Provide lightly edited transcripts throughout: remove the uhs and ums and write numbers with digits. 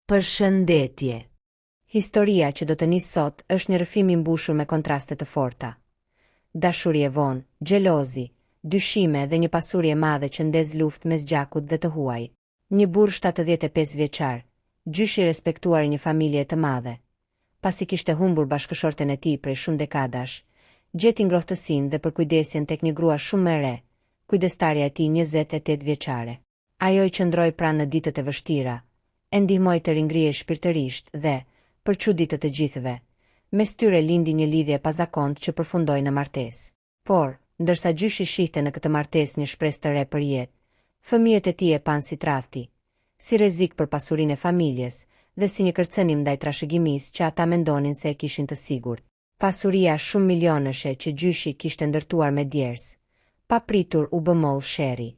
Përshëndetje. Historia që do të nis sot është një rrëfim i mbushur me kontraste të forta. Dashuri e vonë, xhelozi, dyshime dhe një pasuri e madhe që ndez luftë mes gjakut dhe të huaj. Një burr 75 vjeçar, gjyshi i respektuar i një familje të madhe. Pasi kishte humbur bashkëshorten e tij prej shumë dekadash, gjeti ngrohtësinë dhe përkujdesjen tek një grua shumë më e re, kujdestarja e tij 28 vjeçare. Ajo i qëndroi pranë në ditët e vështira, e ndihmoi të ringrihej shpirtërisht dhe, për çuditë të gjithëve, mes tyre lindi një lidhje pazakontë që përfundoi në martesë. Por, ndërsa gjyshi shihte në këtë martesë një shpresë të re për jetë, fëmijët e tij e panë si tradhti, si rrezik për pasurinë e familjes dhe si një kërcënim ndaj trashëgimisë që ata mendonin se e kishin të sigurt. Pasuria shumë milionëshe që gjyshi kishte ndërtuar me djers, papritur u bë moll sherri.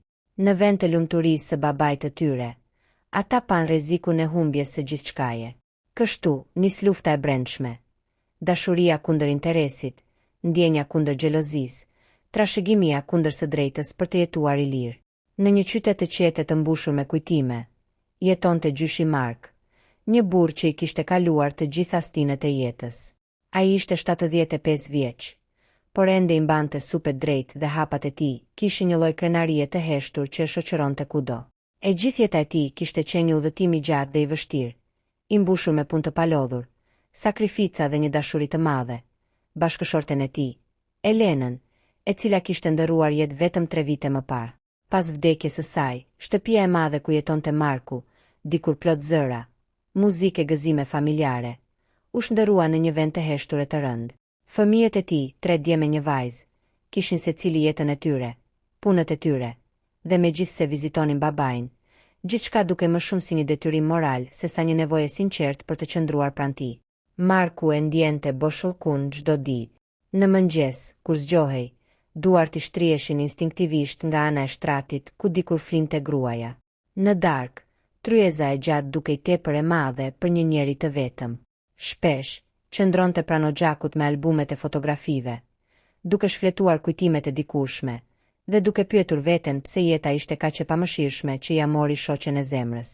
Në vend të lumturisë së babait të tyre, ata pan rrezikun e humbjes së gjithçkaje. Kështu nis lufta e brendshme. Dashuria kundër interesit, ndjenja kundër xhelozisë, trashëgimia kundër së drejtës për të jetuar i lirë. Në një qytet të qetë të mbushur me kujtime, jetonte gjyshi Mark, një burr që i kishte kaluar të gjitha stinët e jetës. Ai ishte 75 vjeç, por ende i mbante supet drejt dhe hapat e tij kishin një lloj krenarie të heshtur që e shoqëronte kudo. E gjithë jeta e tij kishte qenë një udhëtim i gjatë dhe i vështirë, i mbushur me punë të palodhur, sakrifica dhe një dashuri të madhe. Bashkëshorten e tij, Elenën, e cila kishte ndëruar jetë vetëm 3 vite më parë. Pas vdekjes së saj, shtëpia e madhe ku jetonte Marku, dikur plot zëra, muzikë e gëzime familjare, u shndërua në një vend të heshtur e të rëndë. Fëmijët e tij, 3 djem e një vajzë, kishin secili jetën e tyre, punët e tyre, dhe megjithse vizitonin babain, gjithçka duke më shumë si një detyrim moral se sa një nevojë sinqert për të qëndruar pranë tij. Marku e ndjente boshllkun çdo ditë. Në mëngjes, kur zgjohej, duart i shtrieshin instinktivisht nga ana e shtratit ku dikur flinte gruaja. Në darkë, tryeza e gjatë dukej tepër e madhe për një njeri të vetëm. Shpesh, qëndronte pranë oxhakut me albumet e fotografive, duke shfletuar kujtimet e dikurshme, dhe duke pyetur veten pse jeta ishte kaq e pamëshirshme që ja mori shoqen e zemrës.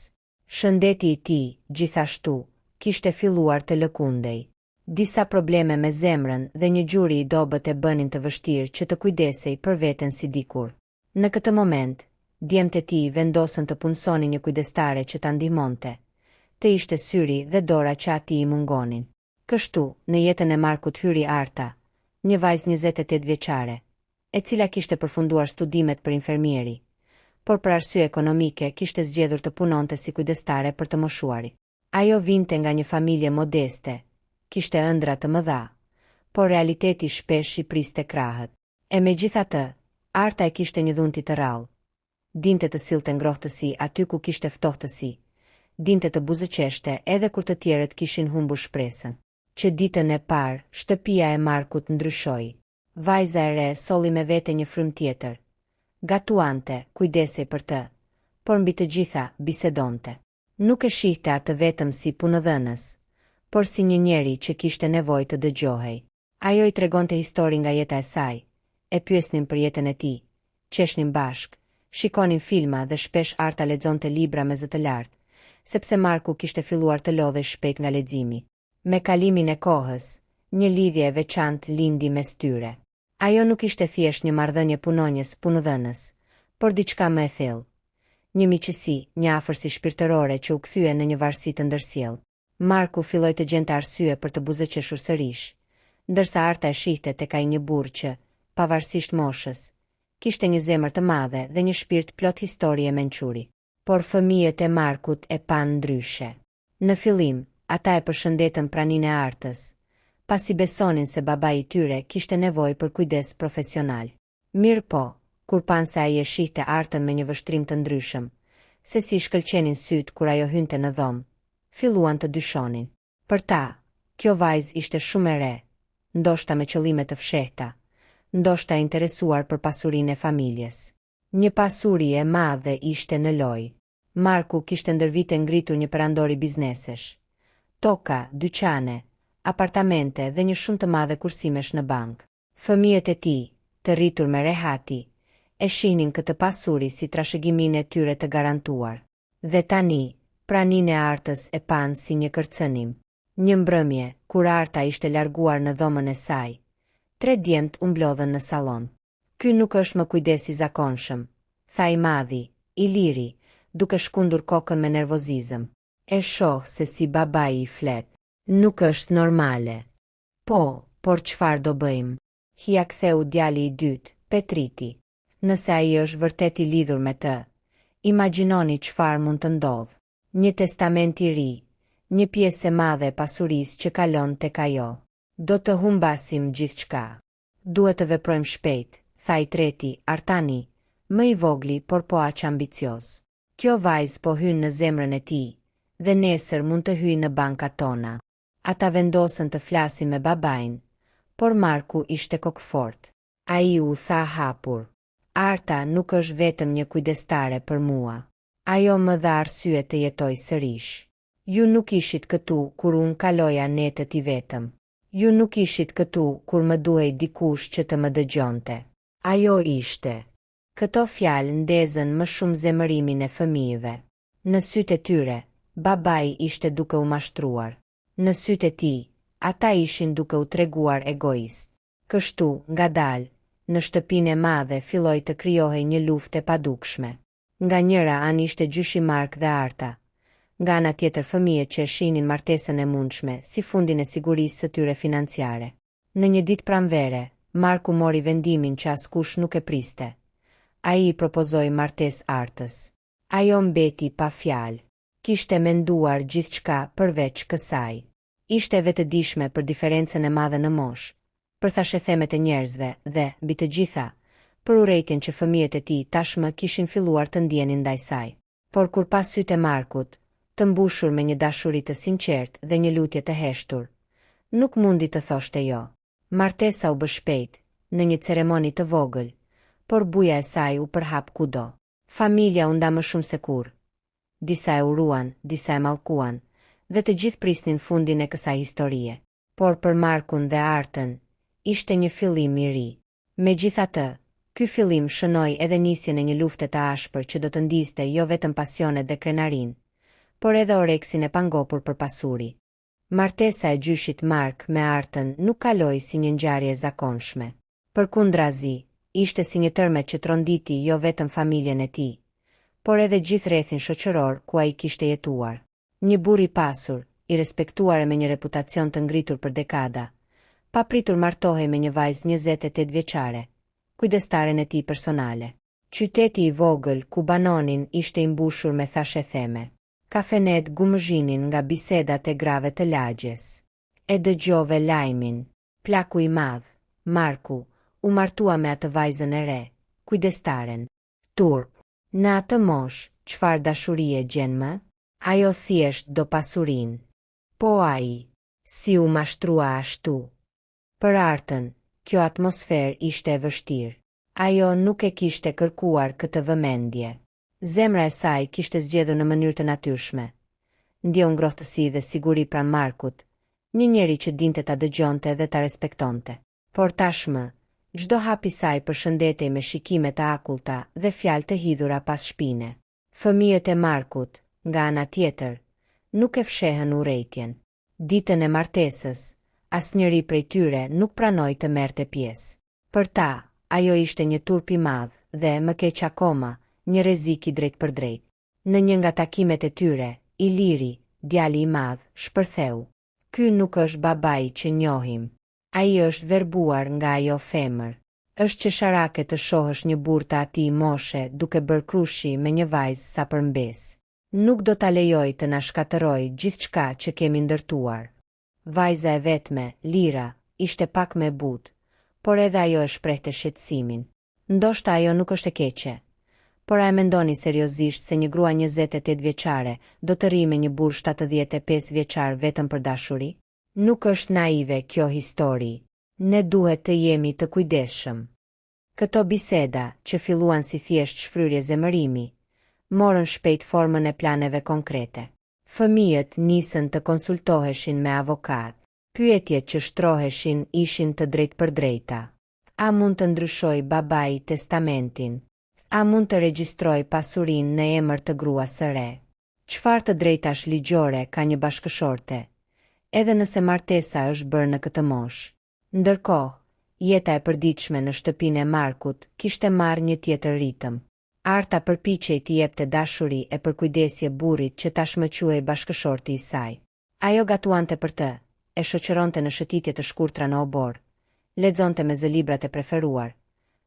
Shëndeti i tij, gjithashtu, kishte filluar të lëkundej. Disa probleme me zemrën dhe një gjuri i dobët e bënin të vështirë që të kujdesej për veten si dikur. Në këtë moment, djemtë e tij vendosën të punësonin një kujdestare që ta ndihmonte. Të ishte syri dhe dora që atij i mungonin. Kështu, në jetën e Markut hyri Arta, një vajzë 28 vjeçare, e cila kishte përfunduar studimet për infermieri, por për arsye ekonomike kishte zgjedhur të punonte si kujdestare për të moshuarit. Ajo vinte nga një familje modeste, kishte ëndra të mëdha, por realiteti shpesh i priste krahët. E megjithatë, Arta e kishte një dhunti të rrallë. Dinte të sillte ngrohtësi aty ku kishte ftohtësi, dinte të buzëqeshte edhe kur të tjerët kishin humbur shpresën. Që ditën e parë, shtëpia e Markut ndryshoi. Vajza e re solli me vete një frymë tjetër. Gatuante, kujdesej për të, por mbi të gjitha bisedonte. Nuk e shihte atë vetëm si punëdhënës, por si një njeri që kishte nevojë të dëgjohej. Ajo i tregonte histori nga jeta e saj, e pyesnin për jetën e tij, qeshnin bashk, shikonin filma dhe shpesh Arta lexonte libra me zë të lartë, sepse Marku kishte filluar të lodhej shpejt nga leximi. Me kalimin e kohës, një lidhje e veçantë lindi mes tyre. Ajo nuk ishte thjesht një marrëdhënie punonjës punëdhënës, por diçka më e thellë. Një miqësi, një afërsi shpirtërore që u kthye në një varësi të ndërsjellë. Marku filloi të gjente arsye për të buzëqeshur sërish, ndërsa Arta e shihte tek ai një burr që, pavarësisht moshës, kishte një zemër të madhe dhe një shpirt plot historie mençuri. Por fëmijët e Markut e panë ndryshe. Në fillim, ata e përshëndetën praninë e Artës, pasi besonin se babai i tyre kishte nevojë për kujdes profesional. Mirë po, kur panë se ai e shihte Artën me një vështrim të ndryshëm, se si shkëlqenin syt kur ajo hynte në dhomë, filluan të dyshonin. Për ta, kjo vajzë ishte shumë e re, ndoshta me qëllime të fshehta, ndoshta interesuar për pasurinë e familjes. Një pasuri e madhe ishte në lojë. Marku kishte ndër vite ngritur një perandori biznesesh. Toka, dyqane, apartamente dhe një shumë të madhe kursimesh në bank. Fëmijët e tij, të rritur me rehati, e shihnin këtë pasuri si trashëgiminë e tyre të garantuar. Dhe tani, Praninë e Artës e panë si një kërcënim. Një mbrëmje, kur Arta ishte larguar në dhomën e saj, 3 djemt u mblodhen në sallon. Ky nuk është më kujdes i zakonshëm, tha i madhi, i liri, duke shkundur kokën me nervozizëm. E shoh se si babai i flet. Nuk është normale. Po, por çfarë do bëjmë? Hia ktheu djali i dytë, Petriti. Nëse ai është vërtet i lidhur me të, imagjinoni çfarë mund të ndodhë. Një testament i ri, një pjesë e madhe e pasurisë që kalon tek ajo. Do të humbasim gjithçka. Duhet të veprojmë shpejt, tha i treti, Artani, më i vogli por po aq ambicioz. Kjo vajzë po hyn në zemrën e tij, dhe nesër mund të hyjë në bankat tona. Ata vendosën të flasin me babain, por Marku ishte kokfort. Ai u tha hapur. Arta nuk është vetëm një kujdestare për mua. Ajo më dha arsye të jetoj sërish. Ju nuk ishit këtu kur unë kaloja netët i vetëm. Ju nuk ishit këtu kur më duhej dikush që të më dëgjonte. Ajo ishte. Këto fjalë ndezën më shumë zemërimin e fëmijëve. Në sytë e tyre, babai ishte duke u mashtruar. Në sytë e tij, ata ishin duke u treguar egoist. Kështu, ngadalë, në shtëpinë e madhe filloi të krijohej një luftë e padukshme. Nga njëra anë ishte gjyshi Mark dhe Arta. Nga ana tjetër fëmijët që shihnin martesën e mundshme si fundin e sigurisë së tyre financiare. Në një ditë pranvere, Marku mori vendimin që askush nuk e priste. Ai i propozoi martesë Artës. Ajo mbeti pa fjalë. Kishte menduar gjithçka përveç kësaj. Ishte vetëdijshme për diferencën e madhe në moshë, për thashethemet e njerëzve dhe, mbi të gjitha, për urrejtjen që fëmijët e tij tashmë kishin filluar të ndjenin ndaj saj. Por kur pas sytë e Markut, të mbushur me një dashuri të sinqertë dhe një lutje të heshtur, nuk mundi të thoshte jo. Martesa u bë shpejt, në një ceremoni të vogël, por buja e saj u përhap kudo. Familja u nda më shumë se kurrë. Disa e uruan, disa e mallkuan, dhe të gjithë prisnin fundin e kësaj historie. Por për Markun dhe Artën, ishte një fillim i ri. Megjithatë, ky fillim shënoi edhe nisjen e një lufte të ashpër që do të ndiste jo vetëm pasionet dhe krenarin, por edhe oreksin e pangopur për pasuri. Martesa e gjyshit Mark me Artën nuk kaloi si një ngjarje e zakonshme. Përkundrazi, ishte si një tërmet që tronditi jo vetëm familjen e tij, por edhe gjithë rrethin shoqëror ku ai kishte jetuar. Një burr i pasur, i respektuar e me një reputacion të ngritur për dekada, papritur martohej me një vajzë 28 vjeçare, kujdestaren e tij personale. Qyteti i vogël ku banonin ishte i mbushur me thashetheme. Kafenet gumëzhinin nga bisedat e grave të lagjes. E dëgjove lajmin. Plaku i madh, Marku, u martua me atë vajzën e re, kujdestaren. Turp. Në atë moshë, çfarë dashurie gjen më? Ajo thjesht do pasurin. Po ai, si u mashtrua ashtu. Për Artën, kjo atmosferë ishte e vështirë. Ajo nuk e kishte kërkuar këtë vëmendje. Zemra e saj kishte zgjedhur në mënyrë të natyrshme. Ndjeu ngrohtësi dhe siguri pranë Markut, një njeri që dinte ta dëgjonte dhe ta respektonte. Por tashmë, çdo hap i saj përshëndetej me shikime të akullta dhe fjalë të hidhura pas shpine. Fëmijët e Markut, nga ana tjetër, nuk e fshehën urrejtjen. Ditën e martesës, asnjëri prej tyre nuk pranoi të merrte pjesë. Për ta, ajo ishte një turp i madh dhe, më keq akoma, një rrezik i drejtpërdrejt. Në një nga takimet e tyre, Iliri, djali i madh, shpërtheu. Ky nuk është babai që njohim. Ai është verbuar nga ajo femër. Është qesharake të shohësh një burr të atij moshe duke bërë krushi me një vajzë sa përmbes. Nuk do ta lejoj të na shkatërroj gjithçka që kemi ndërtuar. Vajza e vetme, Lira, ishte pak më e butë, por edhe ajo e shprehte shqetësimin. Ndoshta ajo nuk është e keqe, por a e mendoni seriozisht se një grua 28 vjeçare do të rrijë me një burr 75 vjeçar vetëm për dashuri? Nuk është naive kjo histori. Ne duhet të jemi të kujdesshëm. Këto biseda, që filluan si thjesht shfryrje zemërimi, morën shpejt formën e planeve konkrete. Fëmijët nisën të konsultoheshin me avokat. Pyetjet që shtroheshin ishin të drejtpërdrejta. A mund të ndryshoj babai testamentin? A mund të regjistroj pasurinë në emër të gruas së re? Çfarë të drejtash ligjore ka një bashkëshorte, edhe nëse martesa është bërë në këtë moshë. Ndërkohë, jeta e përditshme në shtëpinë e Markut kishte marrë një tjetër ritëm. Arta përpiqej t'i jepte dashuri e përkujdesje burrit që tashmë quhej bashkëshorti i saj. Ajo gatuante për të, e shoqëronte në shëtitje të shkurtra në obor, lexonte me zë librat e preferuar,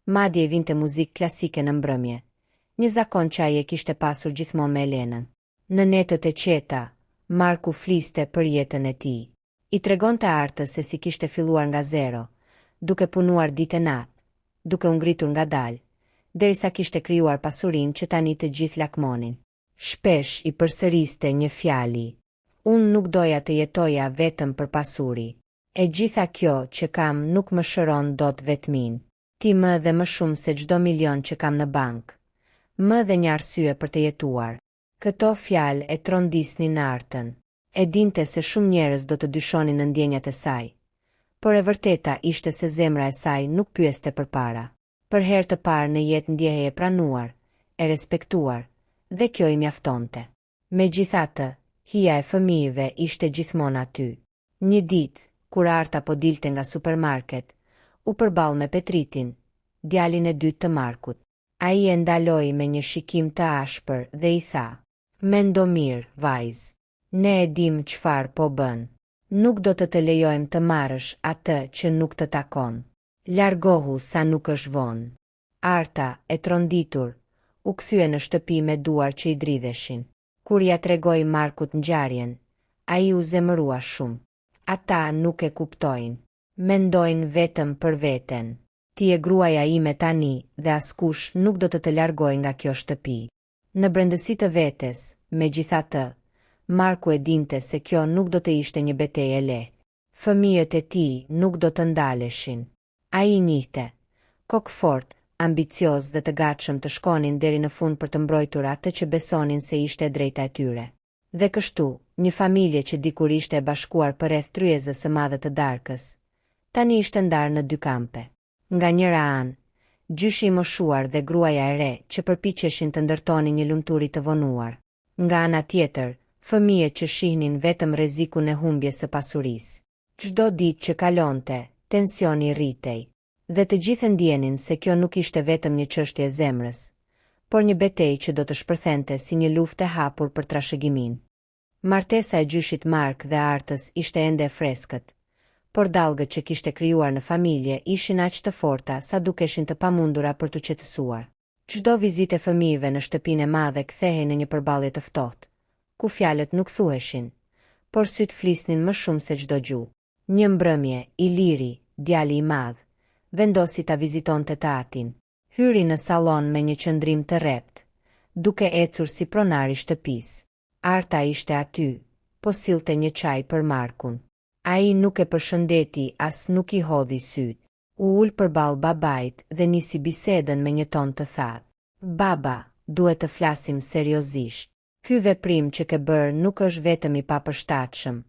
madje i vinte muzikë klasike në mbrëmje, një zakon që ai e kishte pasur gjithmonë me Elenën. Në netët e qeta, Marku fliste për jetën e tij. I tregonte Artës se si kishte filluar nga zero, duke punuar ditë e natë, duke u ngritur ngadalë, derisa kishte krijuar pasurinë që tani të gjithë lakmonin. Shpesh i përsëriste një fjali: "Unë nuk doja të jetoja vetëm për pasuri. E gjitha kjo që kam nuk më shëron dot vetmin. Ti më dhe më shumë se çdo milion që kam në bankë. Më dhe një arsye për të jetuar." Këto fjalë e trondisnin në Artën. E dinte se shumë njerëz do të dyshonin në ndjenjat e saj, por e vërteta ishte se zemra e saj nuk pyeste për para. Për herë të parë në jetë ndjehej e pranuar, e respektuar, dhe kjo i mjaftonte. Megjithatë, hija e fëmijëve ishte gjithmonë aty. Një ditë, kur Arta po dilte nga supermarket, u përball me Petritin, djalin e dytë të Markut. Ai e ndaloi me një shikim të ashpër dhe i tha: "Mendo mirë, vajzë. Ne e dim çfarë po bën. Nuk do të lejojmë të marrësh atë që nuk të takon. Largohu sa nuk është vonë." Arta, e tronditur, u kthye në shtëpi me duar që i dridheshin. Kur ja tregoi Markut ngjarjen, ai u zemërua shumë. Ata nuk e kuptojnë. Mendojnë vetëm për veten. Ti e gruaja ime tani dhe askush nuk do të largoj nga kjo shtëpi. Në brendësi të vetes, megjithatë, Marku e dinte se kjo nuk do të ishte një betejë e lehtë. Fëmijët e tij nuk do të ndaleshin. Ai njihte, kokfort, ambicioz dhe të gatshëm të shkonin deri në fund për të mbrojtur atë që besonin se ishte e drejta e tyre. Dhe kështu, një familje që dikur ishte e bashkuar përreth tryezës së madhe të darkës, tani ishte ndarë në dy kampe. Nga njëra anë, gjyshi i moshuar dhe gruaja e re që përpiqeshin të ndërtonin një lumturi të vonuar. Nga ana tjetër, fëmijët që shihnin vetëm rrezikun e humbjes së pasurisë. Çdo ditë që kalonte, tensioni rritej, dhe të gjithë ndjenin se kjo nuk ishte vetëm një çështje e zemrës, por një betejë që do të shpërthente si një luftë e hapur për trashëgimin. Martesa e gjyshit Mark dhe Artës ishte ende e freskët, por dallgët që kishte krijuar në familje ishin aq të forta sa dukeshin të pamundura për t'u qetësuar. Çdo vizitë e fëmijëve në shtëpinë e madhe kthehej në një përballje të ftohtë, ku fjalët nuk thuheshin, por syt flisnin më shumë se çdo gjuhë. Një mbrëmje, Iliri, djali i madh, vendosi ta vizitonte të atin. Hyri në sallon me një qëndrim të rrept, duke ecur si pronar i shtëpisë. Arta ishte aty, po sillte një çaj për Markun. Ai nuk e përshëndeti as nuk i hodhi syt. U ul përballë babait dhe nisi bisedën me një ton të thatë. "Baba, duhet të flasim seriozisht. Ky veprim që ke bërë nuk është vetëm i papërshtatshëm,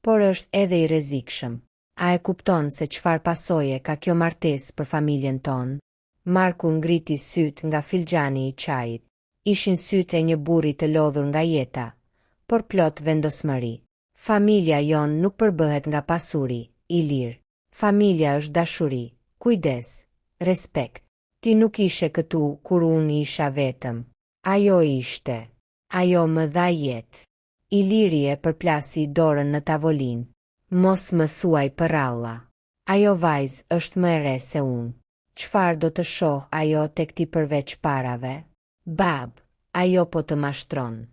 por është edhe i rrezikshëm. A e kupton se çfarë pasoje ka kjo martesë për familjen tonë?" Marku ngriti syt nga filxhani i çajit. Ishin sytë e një burri të lodhur nga jeta, por plot vendosmëri. "Familja jon nuk përbëhet nga pasuri, Ilir. Familja është dashuri, kujdes, respekt. Ti nuk ishe këtu kur unë isha vetëm. Ajo ishte. Ajo më dha jetë." Iliri e përplasi dorën në tavolinë. "Mos më thuaj për Allah. Ajo vajzë është më e re se unë. Çfarë do të shoh ajo tek ti përveç parave? Bab, ajo po të mashtron."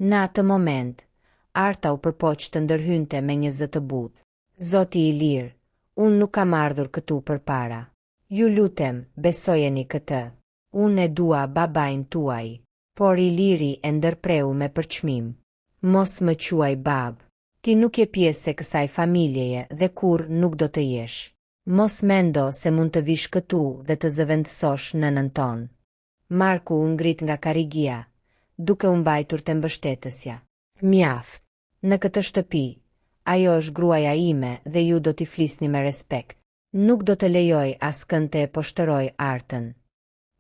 Në atë moment, Arta u përpoq të ndërhynte me një zë të butë. "Zoti Ilir, unë nuk kam ardhur këtu për para. Ju lutem, besojeni këtë. Unë e dua babain tuaj." Por Iliri e ndërpreu me përçmim. "Mos më quaj bab. Ti nuk je pjesë e kësaj familjeje dhe kur nuk do të jesh. Mos mendo se mund të vish këtu dhe të zëvendësosh nënën tonë." Marku u ngrit nga karrigia, duke u mbajtur te mbështetësja. "Mjaft. Në këtë shtëpi, ajo është gruaja ime dhe ju do t'i flisni me respekt. Nuk do të lejoj askënd të e poshtëroj Artën."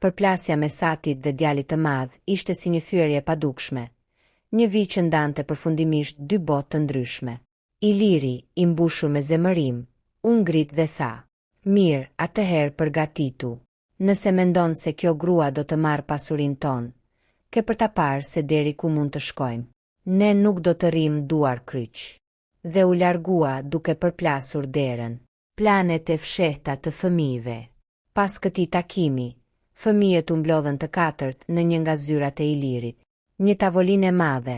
Përplasja me Satit dhe djalit të madh ishte si një thyerje padukshme, një vit që ndante përfundimisht dy botë të ndryshme. Iliri, i mbushur me zemërim, u ngrit dhe tha: "Mirë, atëherë përgatitu. Nëse mendon se kjo grua do të marrë pasurinë tonë, ke për ta parë se deri ku mund të shkojmë. Ne nuk do të rrim duar kryq." Dhe u largua duke përplasur derën. Planet e fshehta të fëmijëve. Pas këtij takimi, fëmijët u mblodhen të katërt në një nga zyrat e Ilirit. Një tavolinë e madhe,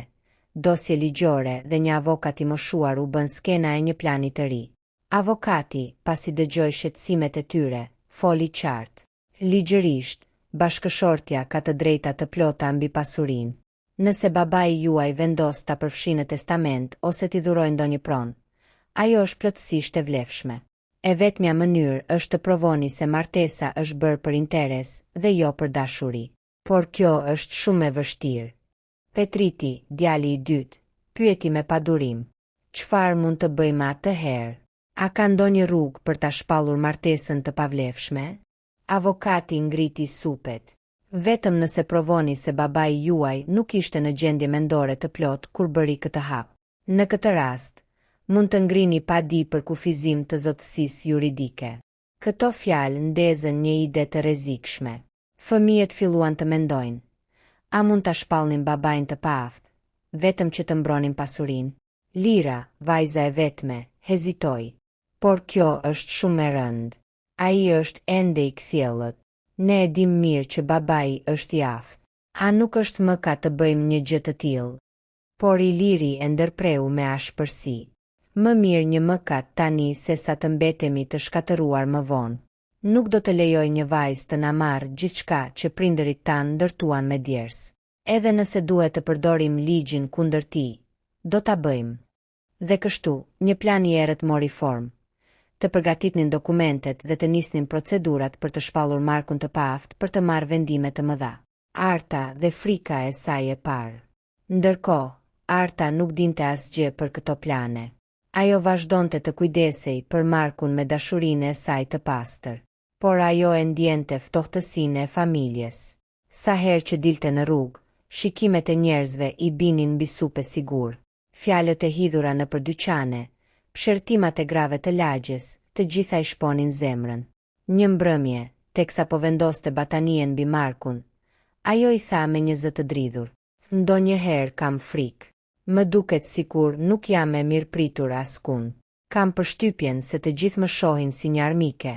dosje ligjore dhe një avokat i moshuar u bën skena e një plani të ri. Avokati, pasi dëgjoi shqetësimet e tyre, foli qartë: "Ligjërisht, bashkëshortja ka të drejta të plota mbi pasurinë. Nëse babai juaj vendos ta përfshijë në testament ose t'i dhurojë ndonjë pronë, ajo është plotësisht e vlefshme. E vetmja mënyrë është të provoni se martesa është bërë për interes dhe jo për dashuri. Por kjo është shumë e vështirë." Petriti, djali i dytë, pyeti me padurim: "Çfarë mund të bëjmë atëherë? A ka ndonjë rrugë për ta shpallur martesën të pavlefshme?" Avokati ngriti supet: "Vetëm nëse provoni se babai juaj nuk ishte në gjendje mendore të plot kur bëri këtë hap. Në këtë rast, mund të ngrini pa di për kufizim të zotësisë juridike." Këto fjalë ndezën një ide të rrezikshme. Fëmijët filluan të mendojnë: a mund ta shpallnin babain të paaft, vetëm që të mbronin pasurinë? Lira, vajza e vetme, hezitoi: "Por kjo është shumë e rëndë. Ai është ende i kthjellët. Ne e dim mirë që babai është i aftë. A nuk është mëkat të bëjmë një gjë të tillë?" Por Iliri e ndërpreu me ashpërsi: "Më mirë një mëkat tani se sa të mbetemi të shkatëruar më vonë. Nuk do të lejoj një vajzë të na marrë gjithçka që prindërit tanë ndërtuan me djers. Edhe nëse duhet të përdorim ligjin kundër tij, do ta bëjmë." Dhe kështu, një plan i errët mori formë. Të përgatitnin dokumentet dhe të nisnin procedurat për të shpallur Markun të paaft për të marrë vendime të mëdha. Arta dhe frika e saj e parë. Ndërkohë, Arta nuk dinte asgjë për këto plane. Ajo vazhdonte të kujdesej për Markun me dashurinë e saj të pastër, por ajo e ndjente ftohtësinë e familjes. Sa herë që dilte në rrugë, shikimet e njerëzve i binin mbi supe sigur. Fjalët e hidhura nëpër dyqane, pshertimat e grave të lagjes, të gjitha i shponin zemrën. Një mbrëmje, teksa po vendoste batanien mbi Markun, ajo i tha me një zë të dridhur: "Ndonjëherë kam frikë. Më duket sikur nuk jam e mirëpritur askund. Kam përshtypjen se të gjithë më shohin si një armike,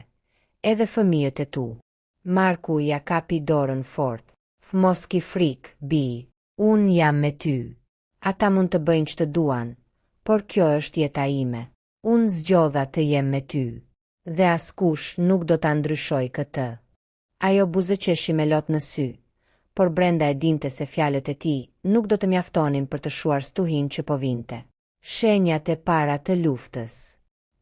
edhe fëmijët e tu." Marku ja kapi dorën fort. "Mos ki frikë, bi. Unë jam me ty. Ata mund të bëjnë ç'të duan, por kjo është jeta ime. Unë zgjodha të jem me ty. Dhe askush nuk do ta ndryshoj këtë." Ajo buzëqeshi me lot në sy, por brenda e dinte se fjalët e tij nuk do të mjaftonin për të shuar stuhin që po vinte. Shenjat e para të luftës.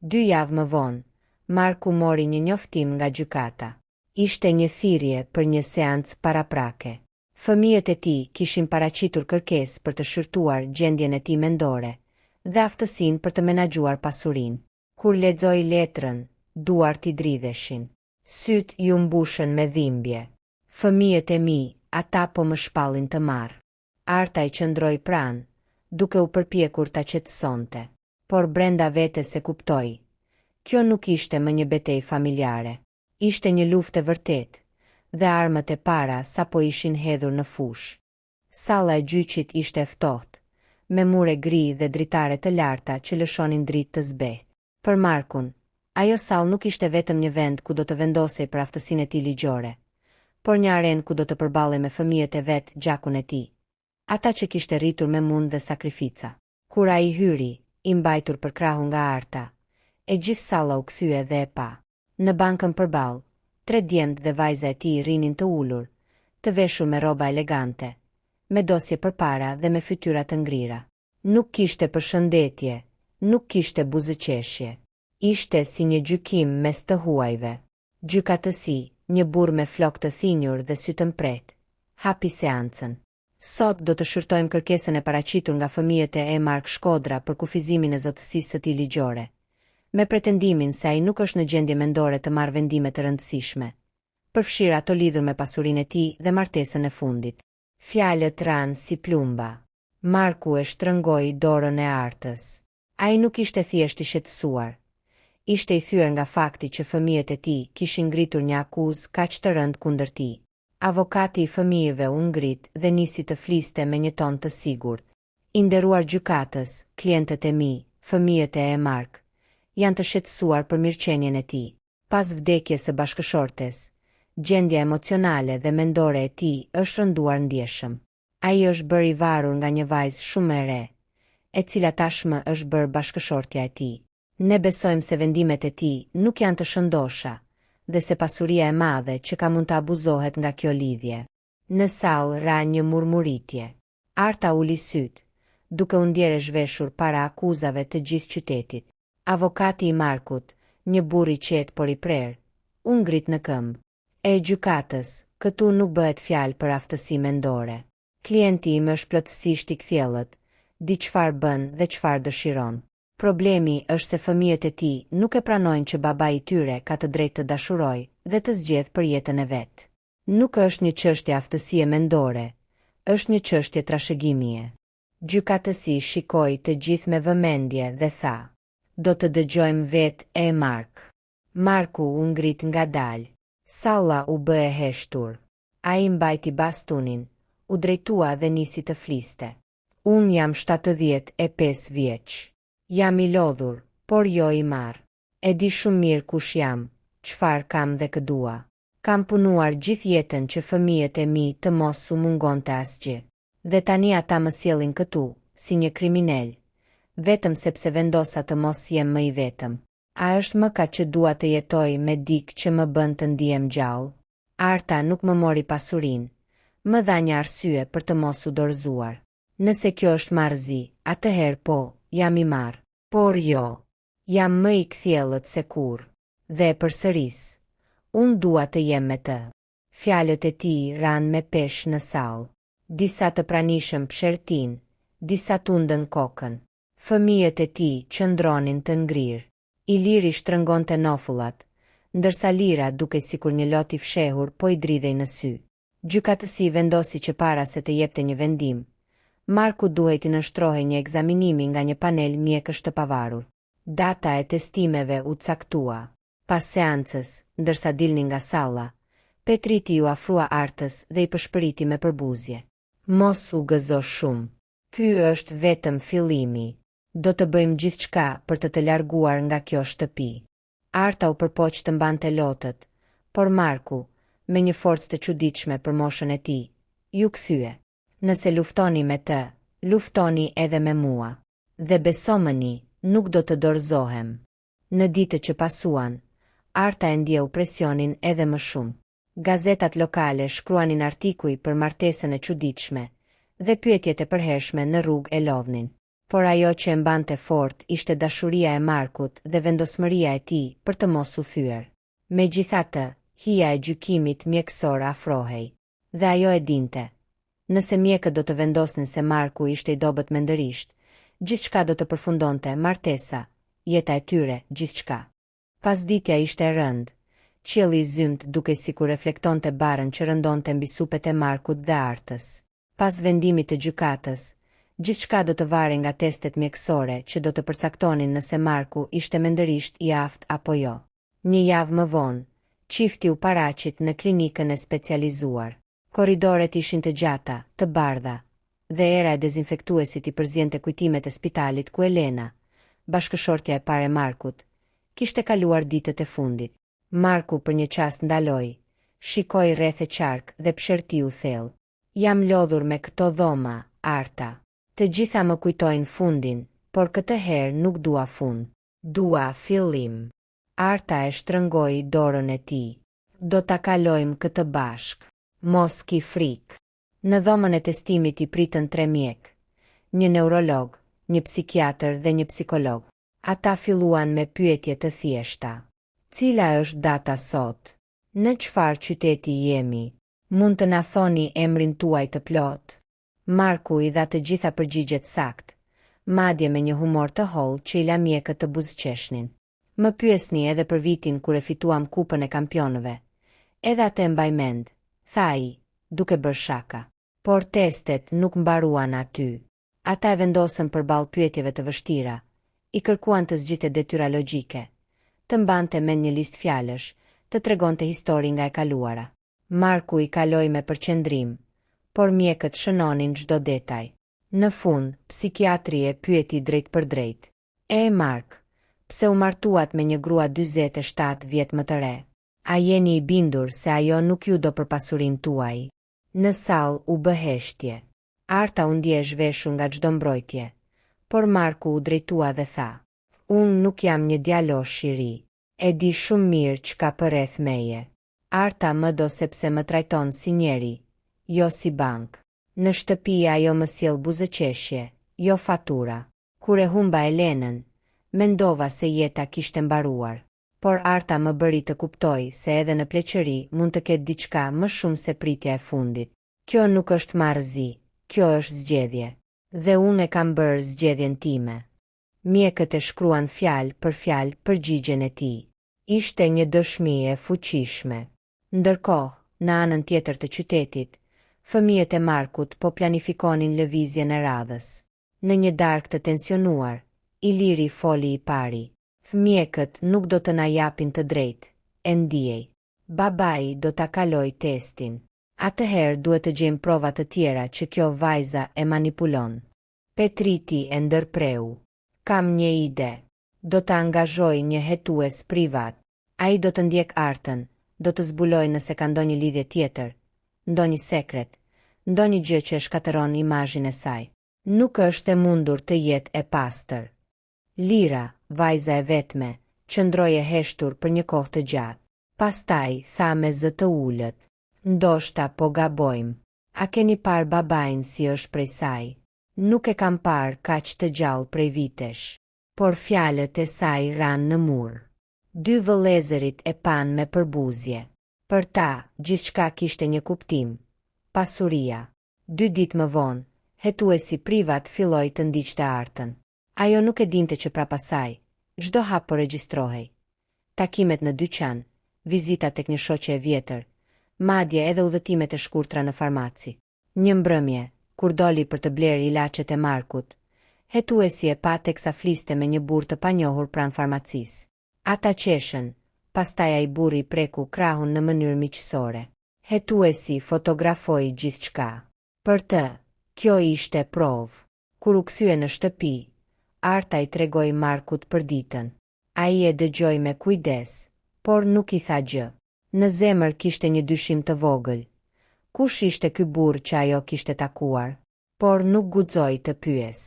2 javë më vonë, Marku mori një njoftim nga gjykata. Ishte një thirrje për një seancë paraprake. Fëmijët e tij kishin paraqitur kërkesë për të shërtuar gjendjen e tij mendore dhe aftësinë për të menaxhuar pasurinë. Kur lexoi letrën, duart i dridheshin. Syt ju mbushën me dhimbje. "Fëmijët e mi, ata po më shpallin të marr." Arta i qëndroi pranë, duke u përpjekur ta qetësonte, por brenda vetes e kuptoi: kjo nuk ishte më një betejë familjare. Ishte një luftë e vërtetë, dhe armët e para sapo ishin hedhur në fushë. Salla e gjyqit ishte e ftohtë, me mure gri dhe dritare të larta që lëshonin dritë të zbehtë. Për Markun, ajo sallë nuk ishte vetëm një vend ku do të vendosej për aftësinë e tij ligjore, por një arenë ku do të përballej me fëmijët e vet, gjakun e tij, ata që kishte rritur me mund dhe sakrifica. Kur ai hyri, i mbajtur për krahu nga Arta, e gjithë salla u kthye dhe e pa. Në bankën përballë, 3 djemtë dhe vajza e tij rinin të ulur, të veshur me rroba elegante, me dosje përpara dhe me fytyra të ngrira. Nuk kishte përshëndetje, nuk kishte buzëqeshje. Ishte si një gjykim mes të huajve. Gjykatësi, një burr me flokë të thinjur dhe sy të mpret, hapi seancën. Sot do të shërtojmë kërkesën e paraqitur nga fëmijët e Mark Shkodra për kufizimin e zotësisë së tij ligjore, me pretendimin se ai nuk është në gjendje mendore të marrë vendime të rëndësishme, përfshirë ato lidhur me pasurinë e tij dhe martesën e fundit. Fjalët ranë si plumba. Marku e shtrëngoi dorën e Artës. Ai nuk ishte thjesht i shqetësuar. Ishte i thyer nga fakti që fëmijët e tij kishin ngritur një akuzë kaq të rëndë kundër tij. Avokati i fëmijëve u ngrit dhe nisi të fliste me një ton të sigurt. I nderuar gjykatës, klientët e mi, fëmijët e Mark, janë të shqetësuar për mirëqenien e tij. Pas vdekjes së bashkëshortes, gjendja emocionale dhe mendore e tij është rënduar ndjeshëm. Ai është bërë i varur nga një vajzë shumë e re, e cila tashmë është bërë bashkëshortja e tij. Ne besojmë se vendimet e tij nuk janë të shëndosha, dhe se pasuria e madhe që ka mund të abuzohet nga kjo lidhje. Në sallë ra një murmuritje. Arta uli syt, duke u ndjerë zhveshur para akuzave të gjithë qytetit. Avokati i Markut, një burr i qetë por i prerë, u ngrit në këmbë. E gjykatës, këtu nuk bëhet fjalë për aftësi mendore. Klienti im është plotësisht i kthjellët, di çfarë bën dhe çfarë dëshiron. Problemi është se fëmijët e tij nuk e pranojnë që babai i tyre ka të drejtë të dashurojë dhe të zgjedhë për jetën e vet. Nuk është një çështje aftësie mendore, është një çështje trashëgimie. Gjykatësi shikoi të gjithë me vëmendje dhe tha: "Do të dëgjojmë vetë e Mark." Marku u ngrit ngadalë. Salla u bë e heshtur. Ai mbajti bastunin, u drejtua dhe nisi të fliste. "Unë jam 75 vjeç. Jam i lodhur, por jo i marr. E di shumë mirë kush jam, çfarë kam dhe këdua. Kam punuar gjithë jetën që fëmijët e mi të mos u mungonte asgjë. Dhe tani ata më sjellin këtu, si një kriminal, vetëm sepse vendosa të mos jem më i vetëm. A është më ka që dua të jetoj me dikë që më bën të ndihem gjallë?" Arta nuk më mori pasurinë, më dha një arsye për të mos u dorëzuar. "Nëse kjo është marrëzi, atëherë po, jam i marr, por jo. Jam më i kthjellët se kurrë. Dhe e përsëris, unë dua të jem me të." Fjalët e tij ranë me peshë në sallë. Disa të pranishëm pshertin, disa tundën kokën. Fëmijët e tij qëndronin të ngrirë. Iliri shtrëngonte nofullat, ndërsa Lira duke sikur një lot i fshehur po i dridhej në sy. Gjykatësi vendosi që para se të jepte një vendim, Marku duhej të nënshtrohej një ekzaminimi nga një panel mjekësh të pavarur. Data e testimeve u caktua. Pas seancës, ndërsa dilnin nga salla, Petriti u afrua Artës dhe i përshpëriti me përbuzje. "Mos u gëzo shumë. Ky është vetëm fillimi. Do të bëjmë gjithçka për të larguar nga kjo shtëpi." Arta u përpoq të mbante lotët, por Marku, me një forcë të çuditshme për moshën e tij, ju kthye: "Nëse luftoni me të, luftoni edhe me mua. Dhe besomëni, nuk do të dorëzohem." Në ditët që pasuan, Arta e ndjeu presionin edhe më shumë. Gazetat lokale shkruanin artikuj për martesën e çuditshme dhe pyetjet e përhershme në rrugë e lodhnin. Por ajo që e mbante fort ishte dashuria e Markut dhe vendosmëria e tij për të mos u thyer. Megjithatë, hija e gjykimit mjekësor afrohej. Dhe ajo e dinte. Nëse mjekët do të vendosnin se Marku ishte i dobët mendërisht, gjithçka do të përfundonte, martesa, jeta e tyre, gjithçka. Pasditja ishte e rëndë. Qielli i zymt duke sikur reflektonte barën që rëndonte mbi supet e Markut dhe Artës. Pas vendimit të gjykatës, gjithçka do të varej nga testet mjekësore që do të përcaktonin nëse Marku ishte mendërisht i aftë apo jo. Një javë më vonë, çifti u paraqit në klinikën e specializuar. Korridoret ishin të gjata, të bardha, dhe era e dezinfektuesit i përziente kujtimet e spitalit ku Elena, bashkëshortja e parë e Markut, kishte kaluar ditët e fundit. Marku për një çast ndaloi, shikoi rreth e qark dhe pshertiu thellë. "Jam lodhur me këto dhoma, Arta. Të gjitha më kujtojnë fundin, por këtë herë nuk dua fund. Dua fillim." Arta e shtrëngoi dorën e tij. "Do ta kalojmë këtë bashk. Mos ki frikë." Në dhomën e testimit i pritën 3 mjek, një neurolog, një psikiatër dhe një psikolog. Ata filluan me pyetje të thjeshta. "Cila është data sot? Në çfarë qyteti jemi? Mund të na thoni emrin tuaj të plot?" Marku i dha të gjitha përgjigjet saktë, madje me një humor të hollë që i la mjekët të buzëqeshnin. "Më pyesni edhe për vitin kur e fituam kupën e kampionëve. Edhe atë mbaj mend," tha ai, duke bërë shaka. "Por testet nuk mbaruan aty. Ata e vendosën përballë pyetjeve të vështira, i kërkuan të zgjidhte detyra logjike, të mbante mend një listë fjalësh, të tregonte histori nga e kaluara. Marku i kaloi me përqendrim, por mjekët shënonin çdo detaj. Në fund, psikiatri e pyeti drejt për drejt. Mark, pse u martuat me një grua 47 vjet më të re? A jeni i bindur se ajo nuk ju do për pasurinë tuaj? Në sallë u bë heshtje. Arta u ndje zhveshur nga çdo mbrojtje, por Marku u drejtua dhe tha: Unë nuk jam një djalosh i ri. E di shumë mirë çka përreth meje. Arta më do sepse më trajton si njeri, jo si bank. Në shtëpi ajo më sjell buzëqeshje, jo fatura. Kur e humba Elenën, mendova se jeta kishte mbaruar. Por Arta më bëri të kuptoj se edhe në pleqëri mund të ketë diçka më shumë se pritja e fundit. Kjo nuk është marrëzi, kjo është zgjedhje. Dhe unë e kam bërë zgjedhjen time. Mjekët e shkruan fjalë për përgjigjen e tij. Ishte një dëshmi e fuqishme. Ndërkohë, në anën tjetër të qytetit, fëmijët e Markut po planifikonin lëvizjen e radhës. Në një darkë të tensionuar, Iliri foli i pari. Mjekët nuk do të na japin të drejtë, e ndjej. Babai do ta kaloj testin. Atëherë duhet të gjejmë prova të tjera që kjo vajza e manipulon. Petriti e ndërpreu. Kam një ide. Do të angazhoj një hetues privat. Ai do të ndjek Artën, do të zbuloj nëse ka ndonjë lidhje tjetër, ndonjë sekret, ndonjë gjë që e shkatëron imazhin e saj. Nuk është e mundur të jetë e pastër. Lira, vajza e vetme, qëndroi e heshtur për një kohë të gjatë. Pastaj tha me zë të ulët: Ndoshta po gabojmë. A keni parë babain si është prej saj? Nuk e kam parë kaq të gjallë prej vitesh. Por fjalët e saj ranë në mur. Dy vëllezërit e pan me përbuzje. Për ta, gjithçka kishte një kuptim. Pasuria. 2 ditë më vonë, hetuesi privat filloi të ndiqte Artën. Ajo nuk e dinte që pra pasaj, çdo hap po regjistrohej. Takimet në dyqan, vizita tek një shoqe e vjetër, madje edhe udhëtimet e shkurtra në farmaci. Një mbrëmje, kur doli për të blerë ilaçet e Markut, hetuesi e pa teksa fliste me një burr të panjohur pranë farmacisë. Ata qeshën, pastaj ai burri i preku krahun në mënyrë miqësore. Hetuesi fotografoi gjithçka. Për të, kjo ishte provë. Kur u kthye në shtëpi, Arta i tregoi Markut për ditën. Ai e dëgjoi me kujdes, por nuk i tha gjë. Në zemër kishte një dyshim të vogël. Kush ishte ky burr që ajo kishte takuar? Por nuk guxoi të pyes.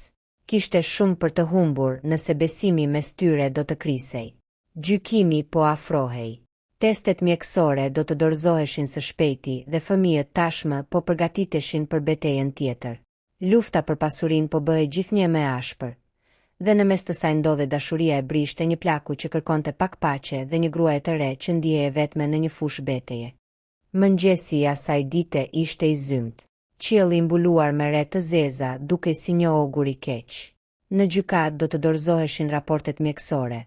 Kishte shumë për të humbur nëse besimi mes tyre do të krisej. Gjykimi po afrohej. Testet mjekësore do të dorëzoheshin së shpejti dhe fëmijët tashmë po përgatiteshin për betejën tjetër. Lufta për pasurinë po bëhej gjithnjë më e ashpër. Dhe në mes të saj ndodhe dashuria e brishte një plaku që kërkonte pak paqe dhe një gruaje të re që ndjehej vetme në një fushë beteje. Mëngjesi i asaj dite ishte i zymt. Qielli i mbuluar me re të zeza dukej si një ogur i keq. Në gjykat do të dorëzoheshin raportet mjekësore,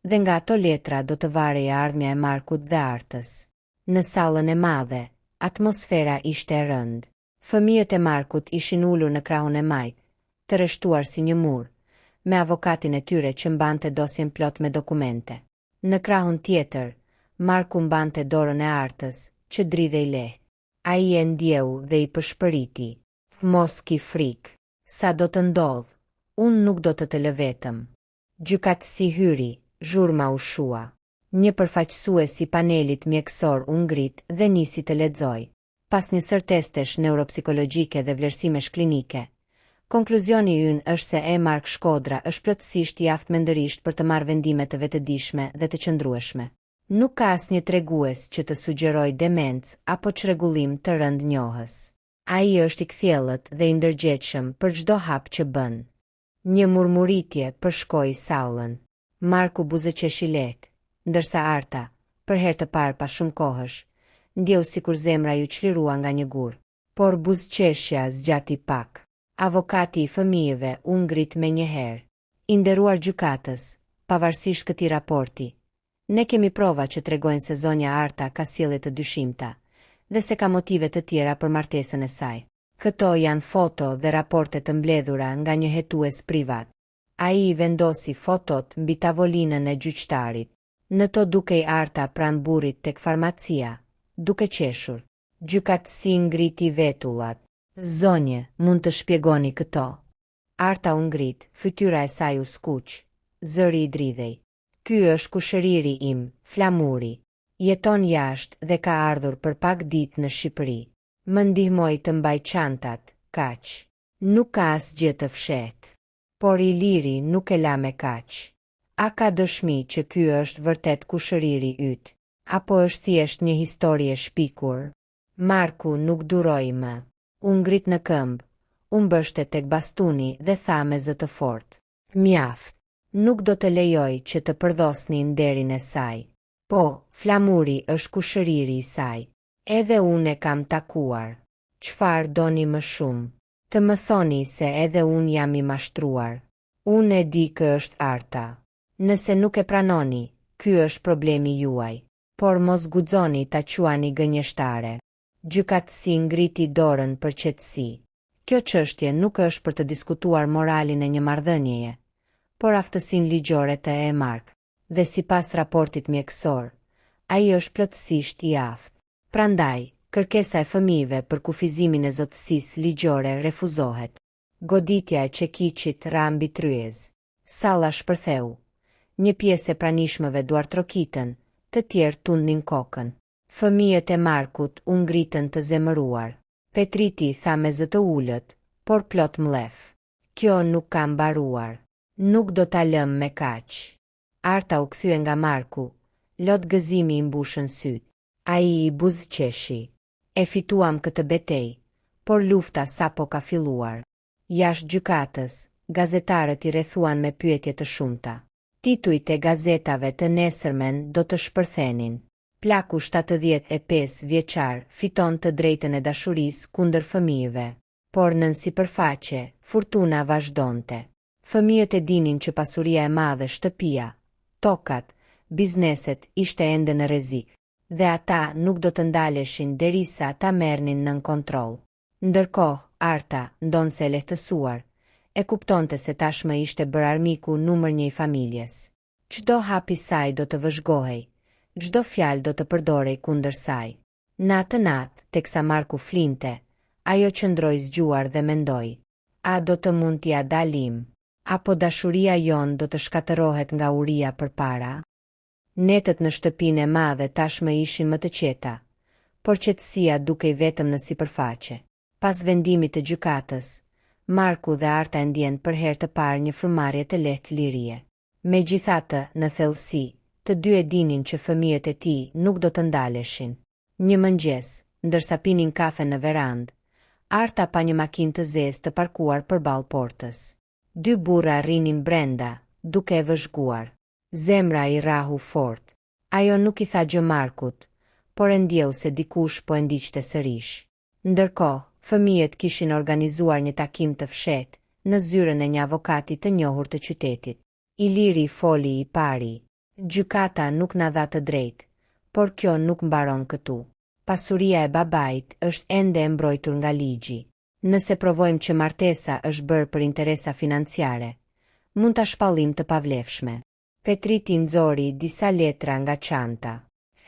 dhe nga ato letra do të varej ardhmja e Markut dhe Artës. Në sallën e madhe, atmosfera ishte e rëndë. Fëmijët e Markut ishin ulur në krahun e majt, të rreshtuar si një mur, me avokatin e tyre që mbante dosjen plot me dokumente. Në krahun tjetër, Marku mbante dorën e Artës, që dridhej lehtë. Ai e ndjeu dhe i përshpëriti. Mos ki frikë. Sa do të ndodh, unë nuk do të lë vetëm. Gjykatësi hyri, zhurma u shua. Një përfaqësues i panelit mjekësor u ngrit dhe nisi të lexoj. Pas një sër testesh neuropsikologjike dhe vlerësimesh klinike, konkluzioni ynë është se Mark Shkodra është plotësisht i aftë mendërisht për të marrë vendime të vetëdijshme dhe të qëndrueshme. Nuk ka asnjë tregues që të sugjerojë demencë apo çrregullim të rëndnjohës. Ai është i kthjellët dhe i ndërgjegjshëm për çdo hap që bën. Një murmuritje përshkoi sallën. Marku buzëqeshi lehtë, ndërsa Arta, për herë të parë pas shumë kohësh, ndjeu sikur zemra ju çlirua nga një gur. Por buzëqeshja zgjati pak. Avokati i fëmijëve u ngrit menjëherë. I nderuar gjykatës, pavarësisht këtij raporti, ne kemi prova që tregojnë se zonja Arta ka sjellje të dyshimta dhe se ka motive të tjera për martesën e saj. Këto janë foto dhe raporte të mbledhura nga një hetues privat. Ai vendosi fotot mbi tavolinën e gjyqtarit. Në to dukej Arta pranë burrit tek farmacia, duke qeshur. Gjykatësi ngriti vetullat. Zonjë, mund të shpjegoni këto? Arta u ngrit, fytyra e saj u skuq, zëri i dridhej. Ky është kushëriri im, Flamuri. Jeton jashtë dhe ka ardhur për pak ditë në Shqipëri. Më ndihmoi të mbaj çantat, kaq. Nuk ka asgjë të fshehtë. Por Iliri nuk e la me kaq. A ka dëshmi që ky është vërtet kushëriri yt, apo është thjesht një histori e shpikur? Marku nuk duroi më. U ngrit në këmbë, u mbështet tek bastuni dhe tha me zë të fortë. Mjaft. Nuk do të lejoj që të përdhosni nderin e saj. Po, Flamuri është kushëriri i saj. Edhe unë e kam takuar. Çfarë doni më shumë? Të më thoni se edhe unë jam i mashtruar. Unë e di kë është Arta. Nëse nuk e pranoni, ky është problemi juaj. Por mos guxoni ta quani gënjeshtare. Gjykatësi ngriti dorën për qetësi. Kjo çështje nuk është për të diskutuar moralin e një marrëdhënieje, por aftësinë ligjore të Mark. Dhe sipas raportit mjekësor, ai është plotësisht i aftë. Prandaj, kërkesa e fëmijëve për kufizimin e zotësisë ligjore refuzohet. Goditja e çekiçit ra mbi tryez. Salla shpërtheu. Një pjesë e pranishmëve duartrokitën, të tjerë tundnin kokën. Fëmijët e Markut u ngritën të zemëruar. Petriti tha me zë të ulët, por plot mlef. Kjo nuk ka mbaruar. Nuk do ta lëm me kaq. Arta u kthye nga Marku, lot gëzimi i mbushën syt. Ai i buzëqeshi. E fituam këtë betejë, por lufta sapo ka filluar. Jashtë gjykatës, gazetarët i rrethuan me pyetje të shumta. Titujt e gazetave të nesërmen do të shpërthenin. Plaku 75 vjeçar fiton të drejtën e dashurisë kundër fëmijëve. Por nën sipërfaqe, fortuna vazhdonte. Fëmijët e dinin që pasuria e madhe, shtëpia, tokat, bizneset ishte ende në rrezik, dhe ata nuk do të ndaleshin derisa ta merrnin nën kontroll. Ndërkohë, Arta, ndonse e lehtësuar, e kuptonte se tashmë ishte bërë armiku numër 1 i familjes. Çdo hap i saj do të vëzhgohej, çdo fjalë do të përdorej kundër saj. Në atë natë, teksa Marku flinte, ajo qëndroi zgjuar dhe mendoi: a do të mund t'ia dalim? Apo dashuria jon do të shkatërohet nga uria përpara? Netët në shtëpinë e madhe tashmë ishin më të qeta, por qetësia dukej vetëm në sipërfaqe. Pas vendimit të gjykatës, Marku dhe Arta ndjen për herë të parë një frymëmarrje të lehtë lirie. Megjithatë, në thellësi, të dy e dinin që fëmijët e tij nuk do të ndaleshin. Një mëngjes, ndërsa pinin kafe në verandë, Arta pa një makinë të zezë të parkuar përballë portës. 2 burra rrinin brenda, duke e vëzhguar. Zemra i rahu fort. Ajo nuk i tha gjë Markut, por e ndjeu se dikush po e ndiqte sërish. Ndërkohë, fëmijët kishin organizuar një takim të fshehtë në zyrën e një avokati të njohur të qytetit. Iliri foli i pari. Gjykata nuk na dha të drejtë, por kjo nuk mbaron këtu. Pasuria e babait është ende e mbrojtur nga ligji. Nëse provojmë që martesa është bërë për interesa financiare, mund ta shpallim të pavlefshme. Petriti nxori disa letra nga çanta.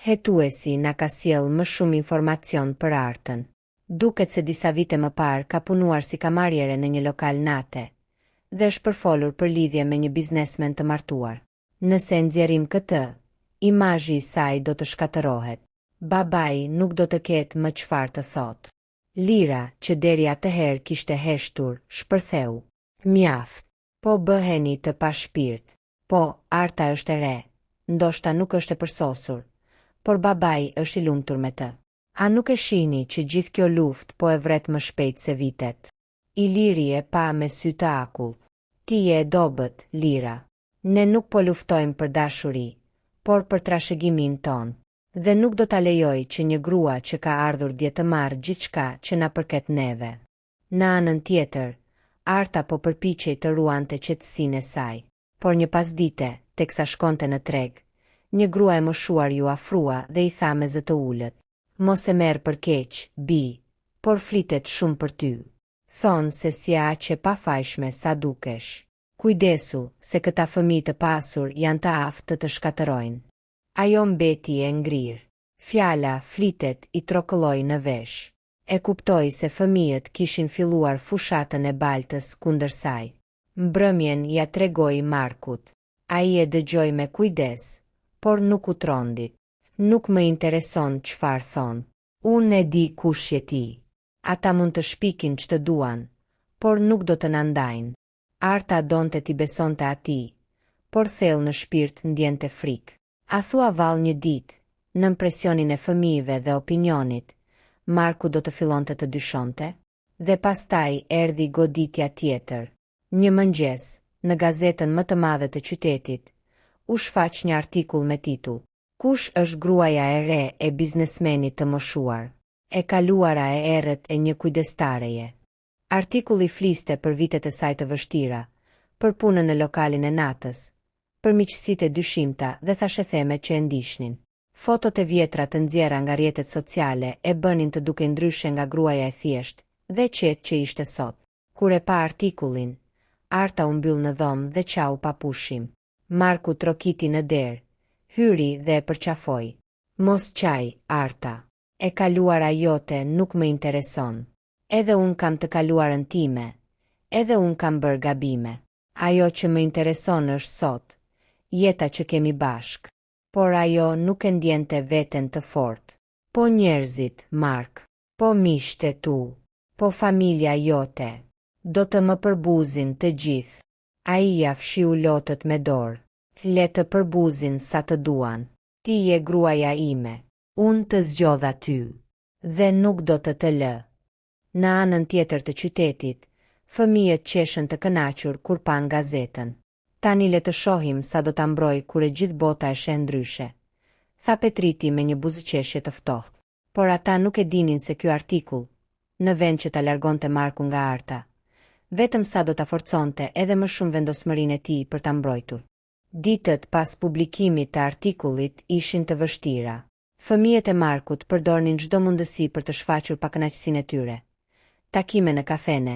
Hetuesi na ka sjell më shumë informacion për Artën. Duket se disa vite më parë ka punuar si kamarjere në një lokal nate, dhe është përfolur për lidhje me një biznesmen të martuar. Nëse nxjerrim këtë, imazhi i saj do të shkatërohet. Babai nuk do të ketë më çfarë të thotë. Lira, që deri atëherë kishte heshtur, shpërtheu. Mjaft. Po bëheni të pa shpirt. Po, Arta është e re, ndoshta nuk është e përsosur, por babai është i lumtur me të. A nuk e shihni që gjithë kjo luftë po e vret më shpejt se vitet? Iliri e pa me sy të akull. Ti je e dobët, Lira. Ne nuk po luftojmë për dashuri, por për trashëgimin ton. Dhe nuk do ta lejoj që një grua që ka ardhur dje të marrë gjithçka që na përket neve. Në anën tjetër, Arta po përpiqej të ruante qetësinë e saj, por një pasdite, teksa shkonte në treg, një grua e moshuar ju afrua dhe i tha me zë të ulët: mos e merr për keq, bi, por flitet shumë për ty. Thonë se si aq e pafajshme sa dukesh. Kujdesu, se këta fëmijë të pasur janë të aftë të shkatërojnë. Ajo mbeti e ngrirë. Fjala flitet i trokëlloi në vesh. E kuptoi se fëmijët kishin filluar fushatën e baltës kundër saj. Mbrëmjen ja tregoi Markut. Ai e dëgjoi me kujdes, por nuk u trondi. Nuk më intereson çfarë thon. Unë e di kush je ti. Ata mund të shpikin ç'të duan, por nuk do të na ndajnë. Arta donte t'i besonte atij, por thellë në shpirt ndjente frikë. A thua vallë një ditë, nën presionin e fëmijëve dhe opinionit, Marku do të fillonte të dyshonte? Dhe pastaj erdhi goditja tjetër. Një mëngjes, në gazetën më të madhe të qytetit, u shfaq një artikull me titull: Kush është gruaja e re e biznesmenit të moshuar? E kaluara e errët e një kujdestareje. Artikulli fliste për vitet e saj të vështira, për punën në lokalin e natës, për miqësitë e dyshimta dhe thashetheme që e ndishnin. Fotot e vjetra të nxjerra nga rrjetet sociale e bënin të duke ndryshe nga gruaja e thjeshtë dhe qetë që ishte sot. Kur e pa artikullin, Arta u mbyll në dhomë dhe qau pa pushim. Marku trokiti në derë, hyri dhe e përqafoi. Mos qaj, Arta. E kaluara jote nuk më intereson. Edhe unë kam të kaluarën time. Edhe unë kam bërë gabime. Ajo që më intereson është sot, jeta që kemi bashk. Por ajo nuk e ndjente veten të fortë. Po njerëzit, Mark. Po miqtë e tu. Po familja jote. Do të më përbuzin të gjithë. Ai ja fshiu lotët me dorë. Le të përbuzin sa të duan. Ti je gruaja ime. Unë të zgjodha ty. Dhe nuk do të lë. Në anën tjetër të qytetit, fëmijët qeshën të kënaqur kur pan gazetën. Tani le të shohim sa do ta mbroj kur e gjithë bota e sheh ndryshe, tha Petriti me një buzëqeshje të ftohtë. Por ata nuk e dinin se ky artikull, në vend që ta largonte Marku nga Arta, vetëm sa do ta forconte edhe më shumë vendosmërinë e tij për ta mbrojtur. Ditët pas publikimit të artikullit ishin të vështira. Fëmijët e Markut përdornin çdo mundësi për të shfaqur pakënaqësinë e tyre. Takime në kafene,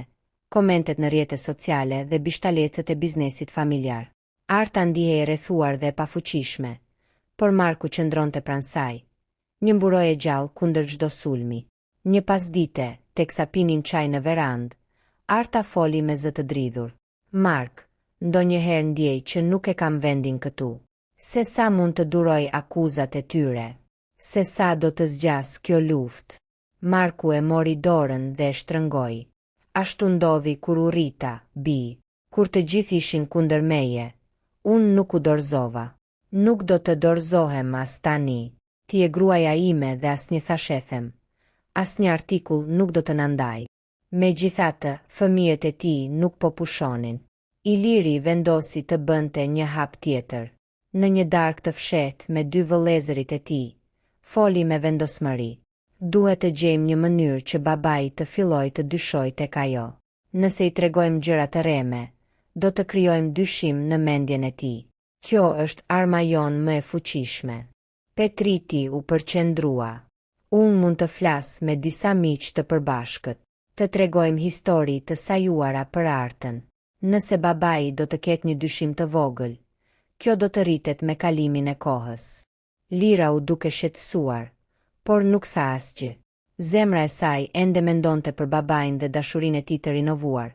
komentet në rrjete sociale dhe bishtalecët e biznesit familjar. Arta ndihej e rrethuar dhe e pafuqishme, por Marku qëndronte pranë saj, një mburoje gjallë kundër çdo sulmi. Një pasdite, teksa pinin çaj në verandë, Arta foli me zë të dridhur. Mark, ndonjëherë ndjej që nuk e kam vendin këtu. Se sa mund të duroj akuzat e tyre? Se sa do të zgjas kjo luftë? Marku e mori dorën dhe e shtrëngoi. Ashtu ndodhi kur u rrita, bi, kur të gjithë ishin kundër meje. Unë nuk u dorëzova. Nuk do të dorëzohem as tani. Ti e gruaja ime dhe asnjë thashethem. Asnjë artikull nuk do të na ndaj. Megjithatë, fëmijët e tij nuk po pushonin. Iliri vendosi të bënte një hap tjetër. Në një darkë të fshehtë me dy vëllezërit e tij, foli me vendosmëri. Duhet të gjejmë një mënyrë që babai të fillojë të dyshojë tek ajo. Nëse i tregojmë gjëra të rreme, do të krijojmë dyshim në mendjen e tij. Kjo është arma jon më e fuqishme. Petriti u përqendrua. Unë mund të flas me disa miq të përbashkët, të tregojmë histori të sajuara për Artën. Nëse babai do të ketë një dyshim të vogël, kjo do të rritet me kalimin e kohës. Lira u duke shqetësuar, por nuk tha asgjë. Zemra e saj ende mendonte për babain dhe dashurinë e tij të rinovuar,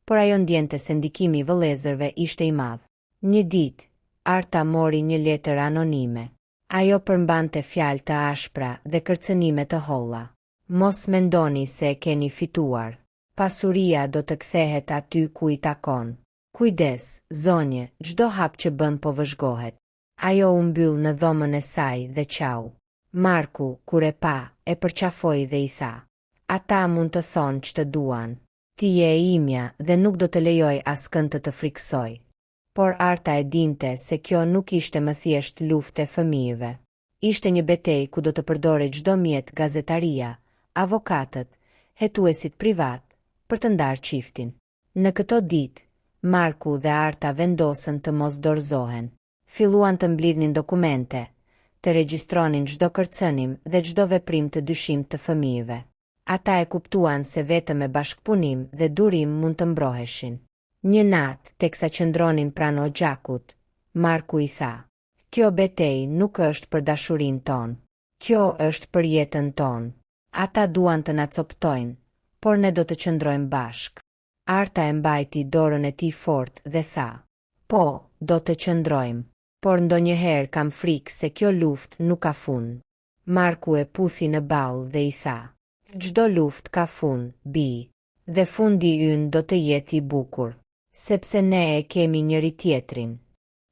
por ajo ndjente se ndikimi i vëllezërve ishte i madh. Një ditë, Arta mori një letër anonime. Ajo përmbante fjalë të ashpra dhe kërcënime të holla. Mos mendoni se e keni fituar. Pasuria do të kthehet aty ku i takon. Kujdes, zonjë, çdo hap që bën po vëzhgohet. Ajo u mbyll në dhomën e saj dhe qau. Marku, kur e pa, e përqafoi dhe i tha: Ata mund të thonë ç'të duan. Ti je e imja dhe nuk do të lejoj askënd të friksoj. Por Arta e dinte se kjo nuk ishte më thjesht luftë e fëmijëve. Ishte një betejë ku do të përdore çdo mjet gazetaria, avokatët, hetuesit privat, për të ndarë çiftin. Në këto ditë, Marku dhe Arta vendosën të mos dorëzohen. Filluan të mblidhnin dokumente, të regjistronin çdo kërcënim dhe çdo veprim të dyshim të fëmijëve. Ata e kuptuan se vetëm me bashkëpunim dhe durim mund të mbroheshin. Një natë, teksa qëndronin pranë Oxhakut, Marku i tha: "Kjo betejë nuk është për dashurinë tonë. Kjo është për jetën tonë. Ata duan të na coptojnë, por ne do të qëndrojmë bashkë." Arta e mbajti dorën e tij fort dhe tha: "Po, do të qëndrojmë, por ndonjëherë kam frikë se kjo luftë nuk ka fund." Marku e puthi në ball dhe i tha: "Çdo luftë ka fund, bi, dhe fundi ynë do të jetë i bukur, sepse ne e kemi njëri tjetrin."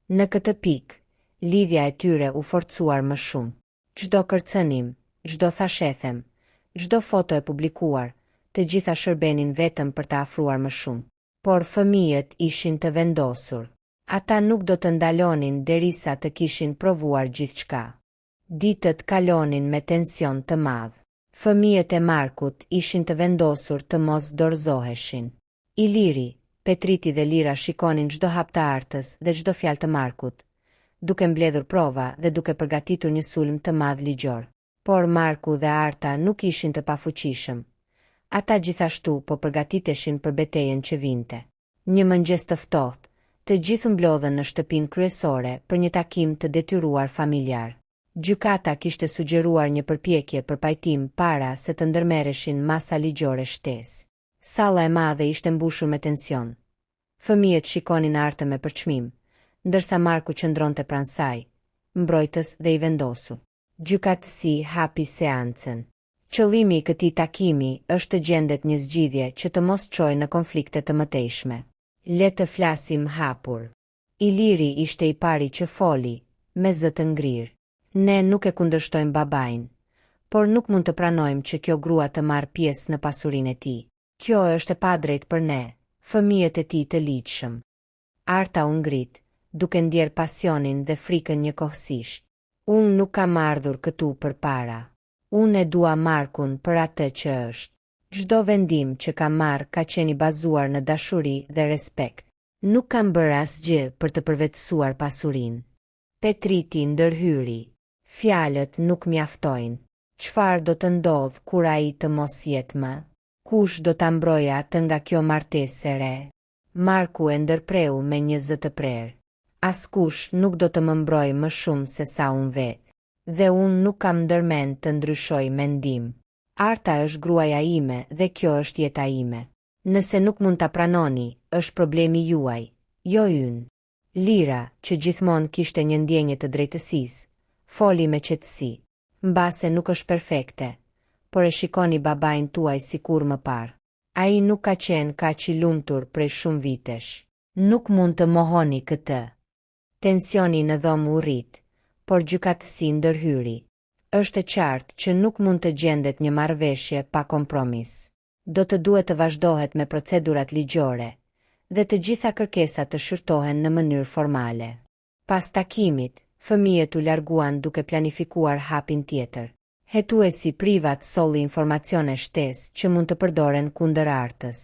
Në këtë pikë, lidhja e tyre u forcuar më shumë. Çdo kërcënim, çdo thashethem, çdo foto e publikuar, të gjitha shërbenin vetëm për të afruar më shumë. Por fëmijët ishin të vendosur. Ata nuk do të ndalonin derisa të kishin provuar gjithçka. Ditët kalonin me tension të madh. Fëmijët e Markut ishin të vendosur të mos dorëzoheshin. Iliri, Petriti dhe Lira shikonin çdo hap të Artës dhe çdo fjalë të Markut, duke mbledhur prova dhe duke përgatitur një sulm të madh ligjor. Por Marku dhe Arta nuk ishin të pafuqishëm. Ata gjithashtu po përgatiteshin për betejën që vinte. Një mëngjes të ftohtë, të gjithë mblodhen në shtëpinë kryesore për një takim të detyruar familjar. Gjykata kishte sugjeruar një përpjekje për pajtim para se të ndërmerreshin masa ligjore shtesë. Salla e madhe ishte mbushur me tension. Fëmijët shikonin Artën me përçmim, ndërsa Marku qëndronte pranë saj, mbrojtës dhe i vendosur. Gjykatësi hapi seancën. Qëllimi i këtij takimi është të gjendet një zgjidhje që të mos çojë në konflikte të mëtejshme. Le të flasim hapur. Iliri ishte i pari që foli, me zë të ngrirë. Ne nuk e kundërshtojmë babain, por nuk mund të pranojmë që kjo grua të marrë pjesë në pasurinë e tij. Kjo është e padrejtë për ne, fëmijët e tij të ligjshëm. Arta u ngrit, duke ndjer pasionin dhe frikën njëkohësisht. Unë nuk kam ardhur këtu për para. Unë e dua Markun për atë që është. Çdo vendim që kam marrë ka qenë i bazuar në dashuri dhe respekt. Nuk kam bërë asgjë për të përvetësuar pasurinë. Petriti ndërhyri. Fjalët nuk mjaftojnë. Çfarë do të ndodh kur ai të mos jetë më? Kush do ta mbrojë atë nga kjo martesë e re? Marku e ndërpreu me një zë të prerë. Askush nuk do të më mbrojë më shumë se sa unë vetë. Dhe unë nuk kam ndërmend të ndryshoj mendim. Arta është gruaja ime dhe kjo është jeta ime. Nëse nuk mund ta pranoni, është problemi juaj, jo ynë. Lira, që gjithmonë kishte një ndjenjë të drejtësisë, foli me qetësi. Mbase nuk është perfekte, por e shikoni babain tuaj sikur më parë. Ai nuk ka qenë kaq i lumtur prej shumë vitesh. Nuk mund të mohoni këtë. Tensioni në dhomë u rrit, por gjykatësi ndërhyri. Është e qartë që nuk mund të gjendet një marrëveshje pa kompromis. Do të duhet të vazhdohet me procedurat ligjore dhe të gjitha kërkesat të shërtohen në mënyrë formale. Pas takimit, fëmijët u larguan duke planifikuar hapin tjetër. Hetuesi privat solli informacione shtesë që mund të përdoren kundër Artës.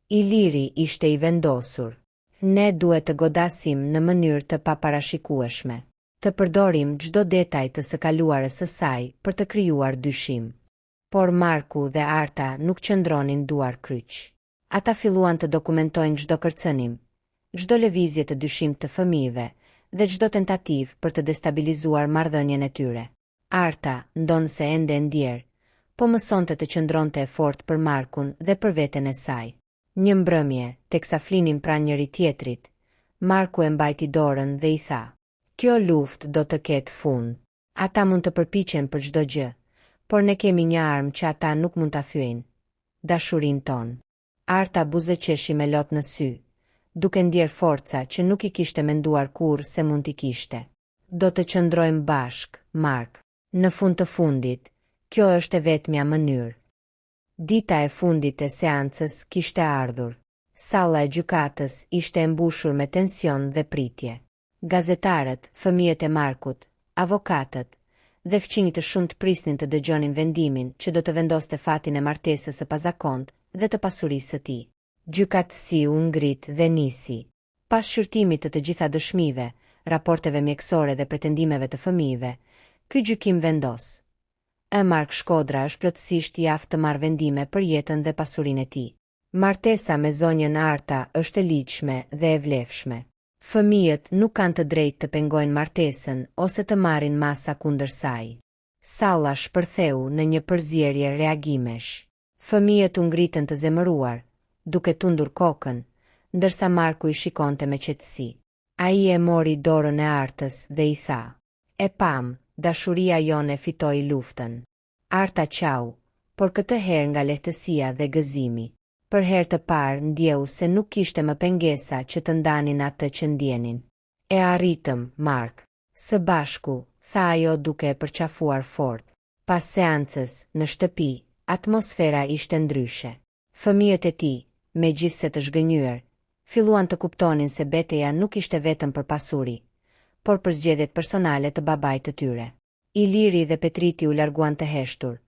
Iliri ishte i vendosur. Ne duhet të godasim në mënyrë të paparashikueshme. Të përdorim çdo detaj të së kaluarës së saj për të krijuar dyshim. Por Marku dhe Arta nuk qëndronin duar kryq. Ata filluan të dokumentojnë çdo kërcënim, çdo lëvizje të dyshim të fëmijëve dhe çdo tentativë për të destabilizuar marrëdhënien e tyre. Arta, ndonse ende ndjer, po mësonte të qëndronte e fortë për Markun dhe për veten e saj. Një mbrëmje, teksa flinin pranë njëri tjetrit, Marku e mbajti dorën dhe i tha: "Kjo luftë do të ketë fund. Ata mund të përpiqen për çdo gjë, por ne kemi një armë që ata nuk mund ta thyejnë: dashurinë tonë." Arta buzëqeshi me lot në sy, duke ndjer forca që nuk i kishte menduar kurrë se mund t'i kishte. Do të qëndrojmë bashk, Mark. Në fund të fundit, kjo është e vetmja mënyrë. Dita e fundit e seancës kishte ardhur. Salla e gjykatës ishte e mbushur me tension dhe pritje. Gazetarët, fëmijët e Markut, avokatët dhe fëqinjtë të shumë të prisnin të dëgjonin vendimin që do të vendoste fatin e martesës së pazakontë dhe të pasurisë së tij. Gjykatësi u ngrit dhe nisi. Pas shërtimit të gjitha dëshmive, raporteve mjekësore dhe pretendimeve të fëmijëve, ky gjykim vendos: Mark Shkodra është plotësisht i aftë të marrë vendime për jetën dhe pasurinë e tij. Martesa me zonjën Arta është e ligjshme dhe e vlefshme. Fëmijët nuk kanë të drejtë të pengojnë martesën ose të marrin masa kundër saj. Salla shpërtheu në një përzierje reagimesh. Fëmijët u ngritën të zemëruar, duke tundur kokën, ndërsa Marku i shikonte me qetësi. Ai e mori dorën e Artës dhe i tha: "E pam, dashuria jone fitoi luftën." Arta qau, por këtë herë nga lehtësia dhe gëzimi. Për herë të parë ndjeu se nuk kishte më pengesa që të ndanin atë që ndjenin. "E arritëm, Mark." Së bashku, tha ajo duke e përqafuar fort. Pas seancës, në shtëpi, atmosfera ishte ndryshe. Fëmijët e tij, megjithse të zhgënjur, filluan të kuptonin se betejë nuk ishte vetëm për pasuri, por për zgjedhjet personale të babait të tyre. Iliri dhe Petriti u larguan të heshtur,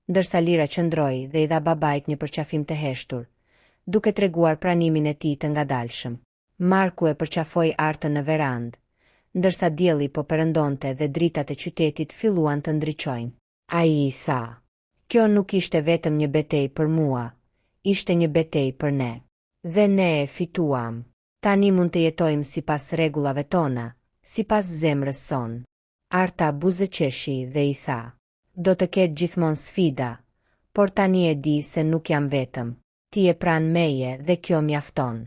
ndërsa Lira qëndroi dhe i dha babait një përqafim të heshtur, duke treguar pranimin e tij të ngadalshëm. Marku e përqafoi Artën në verandë, ndërsa dielli po perëndonte dhe dritat e qytetit filluan të ndriçojnë. Ai i tha: "Kjo nuk ishte vetëm një betejë për mua, ishte një betejë për ne. Dhe ne e fituam. Tani mund të jetojmë sipas rregullave tona, sipas zemrës son." Arta buzëqeshi dhe i tha: "Do të ketë gjithmonë sfida, por tani e di se nuk jam vetëm. Ti e pranë meje dhe kjo mjafton."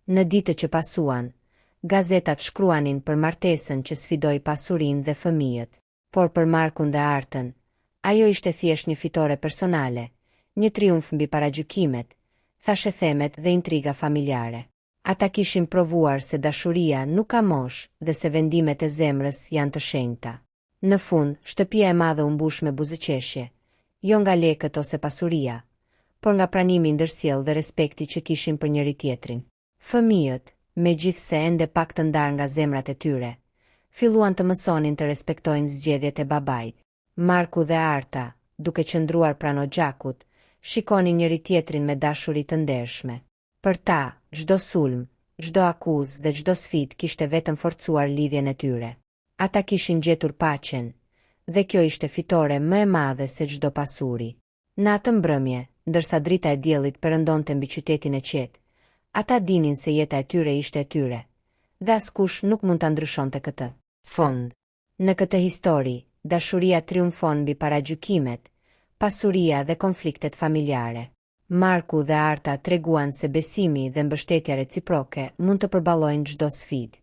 Në ditët që pasuan, gazetat shkruanin për martesën që sfidoi pasurinë dhe fëmijët, por për Markun dhe Artën, ajo ishte thjesht një fitore personale, një triumf mbi paragjykimet, thashethemet dhe intriga familjare. Ata kishin provuar se dashuria nuk ka moshë dhe se vendimet e zemrës janë të shenjta. Në fund, shtëpia e madhe u mbush me buzëqeshje, jo nga lekët ose pasuria, por nga pranimi ndërsjellë dhe respekti që kishin për njëri tjetrin. Fëmijët, megjithse ende pak të ndarë nga zemrat e tyre, filluan të mësonin të respektojnë zgjedhjet e babait. Marku dhe Arta, duke qëndruar pranë gjakut, shikonin njëri tjetrin me dashuri të ndershme. Për ta, çdo sulm, çdo akuzë dhe çdo sfidë kishte vetëm forcuar lidhjen e tyre. Ata kishin gjetur paqen, dhe kjo ishte fitore më e madhe se çdo pasuri. Në atë mbrëmje, ndërsa drita e diellit perëndonte mbi qytetin e qetë, ata dinin se jeta e tyre ishte e tyre, dhe askush nuk mund ta ndryshonte këtë. Fond. Në këtë histori, dashuria triumfon mbi paragjykimet, pasuria dhe konfliktet familjare. Marku dhe Arta treguan se besimi dhe mbështetja reciproke mund të përballojnë çdo sfidë.